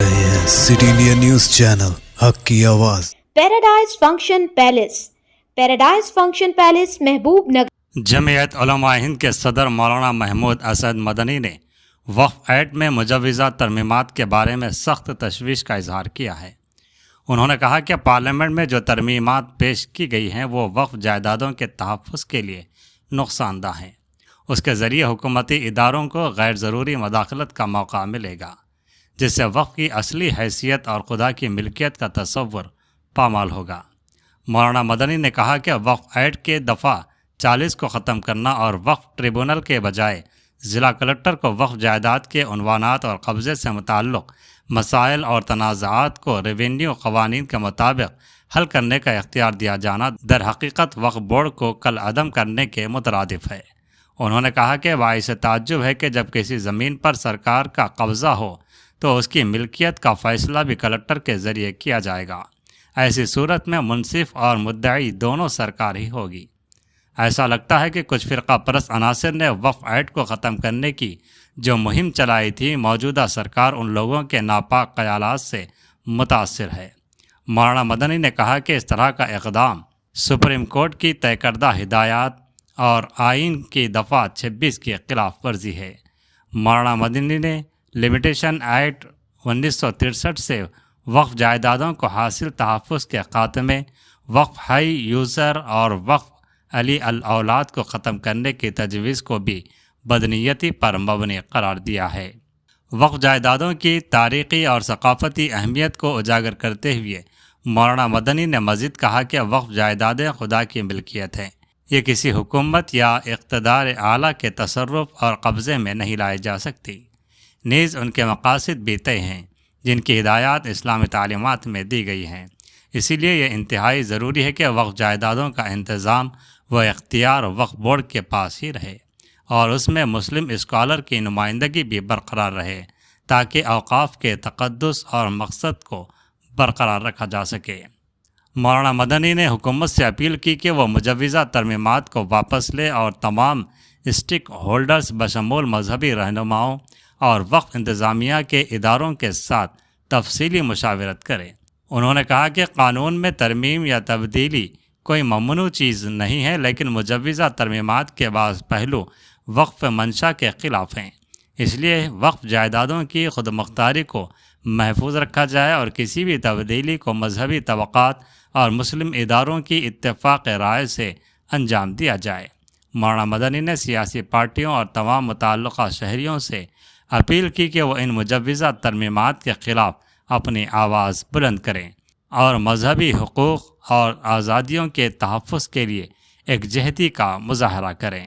रहे हैं city India news channel हक की आवाज। Paradise function palace. Paradise function palace महबूब नगर। जमीयत उलमा हिंद के सदर मौलाना महमूद असद मदनी ने वक्फ एक्ट में मुजव्वज़ा तरमीमात के बारे में सख्त तशवीश का इजहार किया है। उन्होंने कहा कि पार्लियामेंट में जो तरमीमात पेश की गई हैं वो वक्फ जायदादों के तहफ़्फ़ुज़ के लिए नुकसानदा हैं। उसके ज़रिए हुकूमती इदारों को गैर ज़रूरी मदाखलत का मौका मिलेगा, जिससे वक्फ की असली हैसियत और खुदा की मिल्कियत का तसव्वुर पामाल होगा। मौलाना मदनी ने कहा कि वक्फ एक्ट के दफ़ा 40 को ख़त्म करना और वक्फ ट्रिब्यूनल के बजाय ज़िला कलेक्टर को वक्फ जायदाद के उन्वानात और कब्ज़े से मुताल्लिक़ मसाइल और तनाज़ात को रेवेन्यू क़वानीन के मुताबिक हल करने का इख्तियार दिया जाना दर हकीकत वक्फ बोर्ड को कल अदम करने के मुतरादिफ है। उन्होंने कहा कि बाइस ताज्जुब है कि जब किसी ज़मीन पर सरकार का कब्ज़ा हो तो उसकी मिल्कियत का फ़ैसला भी कलेक्टर के ज़रिए किया जाएगा। ऐसी सूरत में मुनसिफ और मुद्दई दोनों सरकार ही होगी। ऐसा लगता है कि कुछ फ़िरका परस्त अनासर ने वक्फ एक्ट को ख़त्म करने की जो मुहिम चलाई थी, मौजूदा सरकार उन लोगों के नापाक ख़यालात से मुतासिर है। मौलाना मदनी ने कहा कि इस तरह का इक़दाम सुप्रीम कोर्ट की तय करदा हिदायत और आइन की दफ़ा 26 की खिलाफ वर्जी है। मौलाना मदनी ने लिमिटेशन एक्ट 1963 से वक्फ जायदादों को हासिल तहफ़्फ़ुज़ के ख़ात्मे, वक्फ हाई यूज़र और वक्फ अली अल औलाद को ख़त्म करने की तजवीज़ को भी बदनीयती पर मबनी करार दिया है। वक्फ जायदादों की तारीख़ी और सक़ाफ़ती अहमियत को उजागर करते हुए मौलाना मदनी ने मज़ीद कहा कि वक्फ जायदादें खुदा की मिल्कियत हैं। ये किसी हुकूमत या इक़्तिदार आला के तसर्रुफ़ और कब्ज़े में नहीं लाई जा सकती। नीज़ उनके मक़ासिद भी तय हैं, जिनकी हिदायत इस्लामी तालीमात में दी गई हैं। इसीलिए ये इंतहाई ज़रूरी है कि वक्फ जायदादों का इंतज़ाम व इख्तियार वक्फ बोर्ड के पास ही रहे और उसमें मुस्लिम स्कॉलर की नुमाइंदगी भी बरकरार रहे, ताकि औक़ाफ़ के तक़द्दुस और मकसद को बरकरार रखा जा सके। मौलाना मदनी ने हुकूमत से अपील की कि वह मुजव्वज़ा तरमीमात को वापस ले और तमाम स्टेक होल्डर्स बशमूल मजहबी रहनुमाओं और वक्फ इंतज़ामिया के इदारों के साथ तफसीली मुशावरत करें। उन्होंने कहा कि क़ानून में तरमीम या तब्दीली कोई ममनू चीज़ नहीं है, लेकिन मुजव्वज़ा तरमीमात के बाद पहलू वक्फ मंशा के ख़िलाफ़ हैं। इसलिए वक्फ जायदादों की खुद मुख्तारी को महफूज रखा जाए और किसी भी तब्दीली को मजहबी तबक़ात और मुस्लिम इदारों की इत्तेफ़ाक़ राय से अंजाम दिया जाए। मौलाना मदनी ने सियासी पार्टियों और तमाम मुतल्लिक़ा शहरियों से अपील की कि वह इन मुजव्वज़ा तरमीमात के ख़िलाफ़ अपनी आवाज़ बुलंद करें और मजहबी हुकूक़ और आज़ादियों के तहफ़्फ़ुज़ के लिए एकजहती का मुज़ाहरा करें।